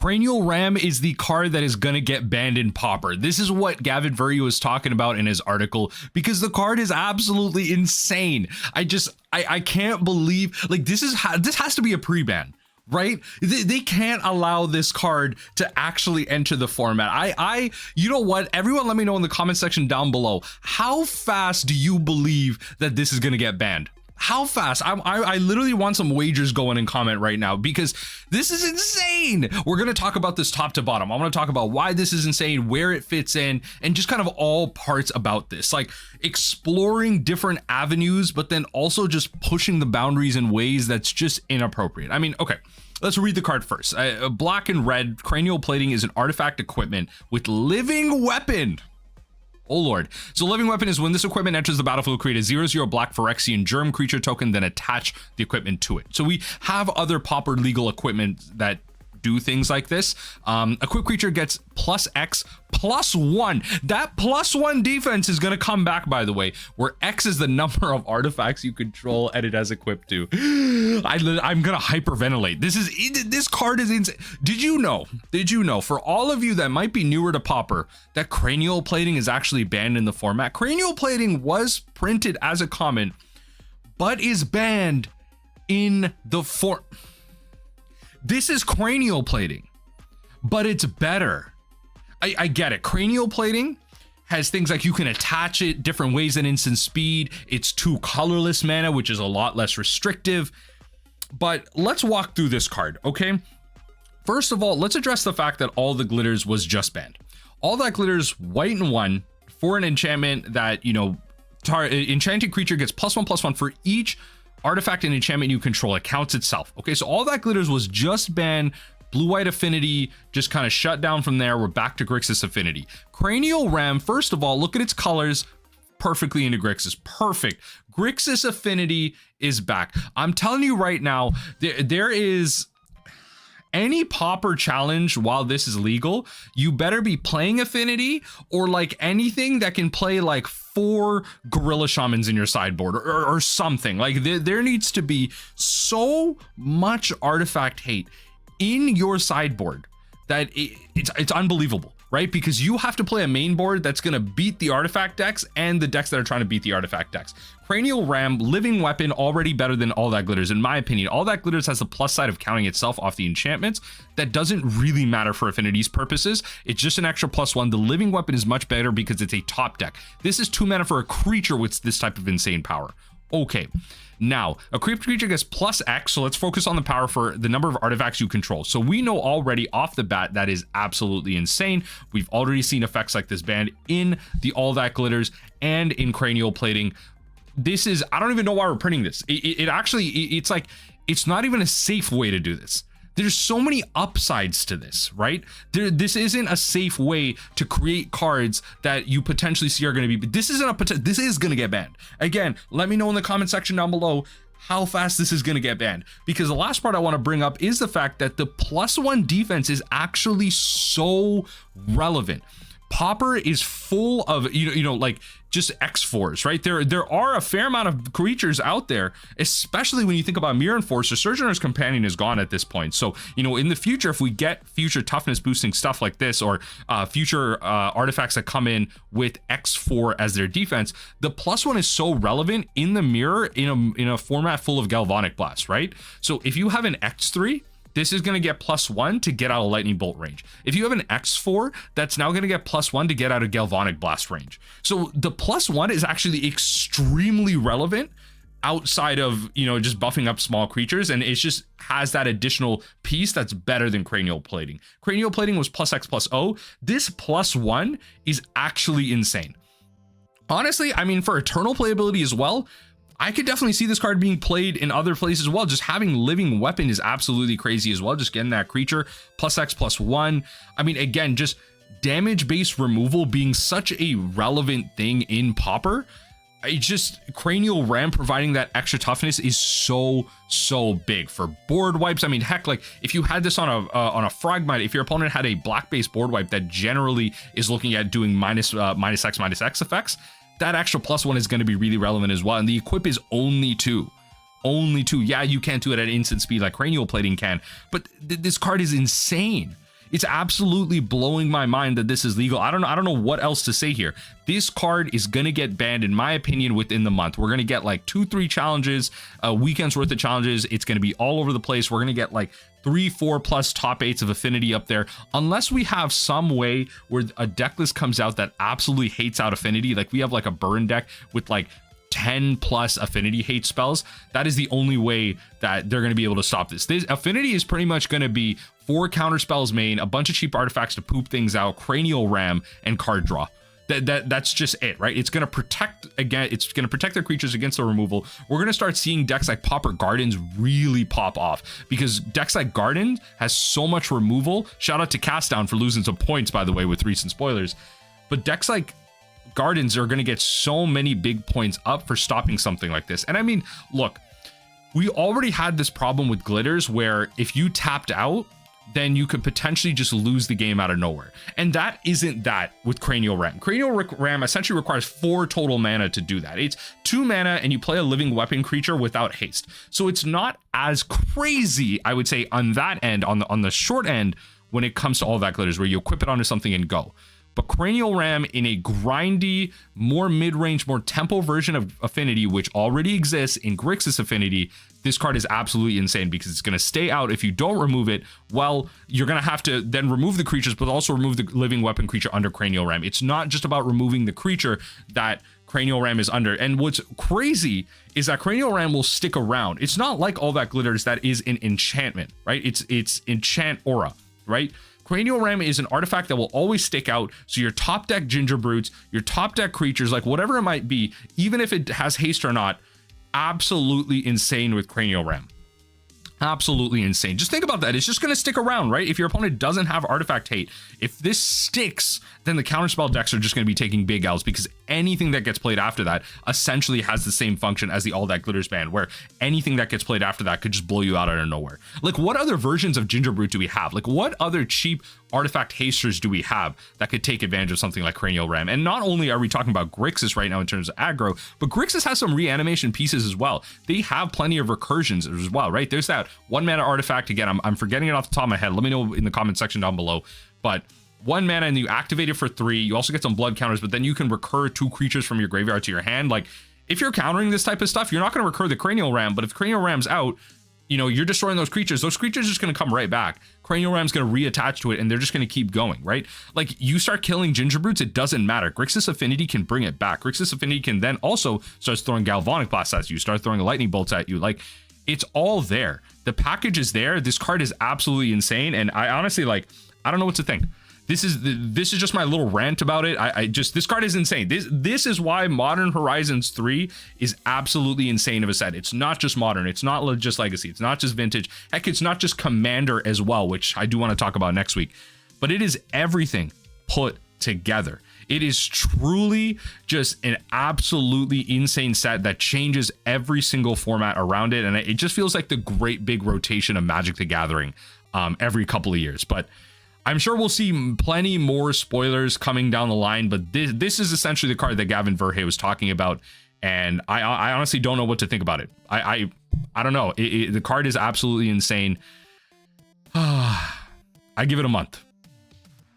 Cranial Ram is the card that is going to get banned in Pauper. This is what Gavin Verhey was talking about in his article, because the card is absolutely insane. I can't believe, like, this has to be a pre-ban, right? They can't allow this card to actually enter the format. You know what? Everyone let me know in the comment section down below. How fast do you believe that this is going to get banned? How fast? I literally want some wagers going in comment right now, because this is insane. We're going to talk about this top to bottom. I want to talk about why this is insane, where it fits in, and just kind of all parts about this, like exploring different avenues, but then also just pushing the boundaries in ways that's just inappropriate. I mean, okay. Let's read the card first. Black and red, cranial plating is an artifact equipment with living weapon. Oh lord. So living weapon is when this equipment enters the battlefield, create a 0/0 black Phyrexian germ creature token, then attach the equipment to it. So we have other Pauper legal equipment that do things like this. Equipped creature gets +X+1. That +1 defense is going to come back, by the way, where X is the number of artifacts you control and it has equipped to. I'm going to hyperventilate. This card is insane. Did you know, for all of you that might be newer to Pauper, that cranial plating is actually banned in the format? Cranial plating was printed as a common, but is banned in the This is cranial plating, but it's better. I get it. Cranial plating has things like you can attach it different ways than instant speed. It's 2 colorless mana, which is a lot less restrictive. But let's walk through this card, okay? First of all, let's address the fact that all the glitters was just banned. All that glitters white and 1 for an enchantment that, you know, enchanted creature gets +1/+1 for each artifact and enchantment you control. It counts itself. Okay, so all that glitters was just banned. Blue-white Affinity just kind of shut down from there. We're back to Grixis Affinity. Cranial Ram, first of all, look at its colors. Perfectly into Grixis. Perfect. Grixis Affinity is back. I'm telling you right now, there is any Pauper challenge while this is legal, you better be playing Affinity or like anything that can play like 4 Gorilla Shamans in your sideboard or something. Like there needs to be so much artifact hate in your sideboard that it's unbelievable, right? Because you have to play a main board that's going to beat the artifact decks and the decks that are trying to beat the artifact decks. Cranial Ram, living weapon, already better than All That Glitters. In my opinion, All That Glitters has the plus side of counting itself off the enchantments. That doesn't really matter for Affinity's purposes. It's just an extra +1. The living weapon is much better because it's a top deck. This is 2 mana for a creature with this type of insane power. Okay. Now, a creature gets +X, so let's focus on the power for the number of artifacts you control. So we know already off the bat that is absolutely insane. We've already seen effects like this banned in the All That Glitters and in Cranial Plating. This is, I don't even know why we're printing this. It's like, it's not even a safe way to do this. There's so many upsides to this, right? This isn't a safe way to create cards that you potentially see are going to be. This is going to get banned. Again, let me know in the comment section down below how fast this is going to get banned, because the last part I want to bring up is the fact that the +1 defense is actually so relevant. Pauper is full of, you know, like just X4s, right? There are a fair amount of creatures out there, especially when you think about Mirror Enforcer. Sojourner's Companion is gone at this point. So, you know, in the future, if we get future toughness boosting stuff like this, or future artifacts that come in with X4 as their defense, the +1 is so relevant in the mirror in a format full of Galvanic Blast, right? So if you have an X3, this is going to get +1 to get out of Lightning Bolt range. If you have an X4, that's now going to get +1 to get out of Galvanic Blast range. So the +1 is actually extremely relevant outside of, you know, just buffing up small creatures, and it just has that additional piece that's better than Cranial Plating. Cranial Plating was +X+0. This +1 is actually insane. Honestly, I mean, for Eternal playability as well, I could definitely see this card being played in other places as well. Just having living weapon is absolutely crazy as well. Just getting that creature +X+1. I mean, again, just damage-based removal being such a relevant thing in Pauper. It's just Cranial Ram providing that extra toughness is so big for board wipes. I mean, heck, like if you had this on a Frogmite, if your opponent had a black-based board wipe that generally is looking at doing -X effects, that extra +1 is going to be really relevant as well. And the equip is only 2. Yeah, you can't do it at instant speed like Cranial Plating can, but this card is insane. It's absolutely blowing my mind that this is legal. I don't know what else to say here. This card is gonna get banned, in my opinion, within the month. We're gonna get like 2-3 challenges, a weekend's worth of challenges. It's gonna be all over the place. We're gonna get like 3-4 plus top 8s of Affinity up there, unless we have some way where a deck list comes out that absolutely hates out Affinity. Like we have like a burn deck with like 10 plus Affinity hate spells. That is the only way that they're going to be able to stop this. Affinity is pretty much going to be 4 counter spells main, a bunch of cheap artifacts to poop things out, Cranial Ram, and card draw. That's just it, right? It's going to protect again. It's going to protect their creatures against the removal. We're going to start seeing decks like Pauper Gardens really pop off, because decks like Garden has so much removal. Shout out to Cast Down for losing some points, by the way, with recent spoilers. But decks like Gardens are going to get so many big points up for stopping something like this. And I mean, look, we already had this problem with Glitters where if you tapped out, then you could potentially just lose the game out of nowhere. And that isn't that with Cranial Ram. Cranial Ram essentially requires 4 total mana to do that. It's 2 mana and you play a living weapon creature without haste. So it's not as crazy, I would say, on that end, on the short end, when it comes to all that Glitters, where you equip it onto something and go. But Cranial Ram in a grindy, more mid-range, more tempo version of Affinity, which already exists in Grixis Affinity, this card is absolutely insane, because it's going to stay out. If you don't remove it, well, you're going to have to then remove the creatures, but also remove the living weapon creature under Cranial Ram. It's not just about removing the creature that Cranial Ram is under. And what's crazy is that Cranial Ram will stick around. It's not like all that Glitters that is an enchantment, right? It's enchant aura, right? Cranial Ram is an artifact that will always stick out. So your top deck Ginger Brutes, your top deck creatures, like whatever it might be, even if it has haste or not, absolutely insane with Cranial Ram. Absolutely insane. Just think about that. It's just going to stick around, right? If your opponent doesn't have artifact hate, if this sticks, then the counterspell decks are just going to be taking big L's, because anything that gets played after that essentially has the same function as the All That Glitters ban, where anything that gets played after that could just blow you out of nowhere. Like, what other versions of Ginger Brute do we have? Like, what other cheap artifact hasters do we have that could take advantage of something like Cranial Ram? And not only are we talking about Grixis right now in terms of aggro, but Grixis has some reanimation pieces as well. They have plenty of recursions as well, right? There's that 1 mana artifact. Again, I'm forgetting it off the top of my head. Let me know in the comment section down below. But 1 mana and you activate it for 3. You also get some blood counters, but then you can recur 2 creatures from your graveyard to your hand. Like, if you're countering this type of stuff, you're not going to recur the Cranial Ram, but if Cranial Ram's out, you know, you're destroying those creatures are just going to come right back. Cranial Ram's going to reattach to it, and they're just going to keep going, right? Like, you start killing Ginger Brutes, it doesn't matter. Grixis Affinity can bring it back. Grixis Affinity can then also start throwing Galvanic Blasts at you, start throwing Lightning Bolts at you. Like, it's all there. The package is there. This card is absolutely insane, and I honestly, like, I don't know what to think. This is just my little rant about it. This card is insane. This is why Modern Horizons 3 is absolutely insane of a set. It's not just Modern. It's not just Legacy. It's not just Vintage. Heck, it's not just Commander as well, which I do want to talk about next week. But it is everything put together. It is truly just an absolutely insane set that changes every single format around it. And it just feels like the great big rotation of Magic the Gathering every couple of years. But I'm sure we'll see plenty more spoilers coming down the line, but this is essentially the card that Gavin Verhey was talking about, and I honestly don't know what to think about it. I don't know. The card is absolutely insane. I give it a month.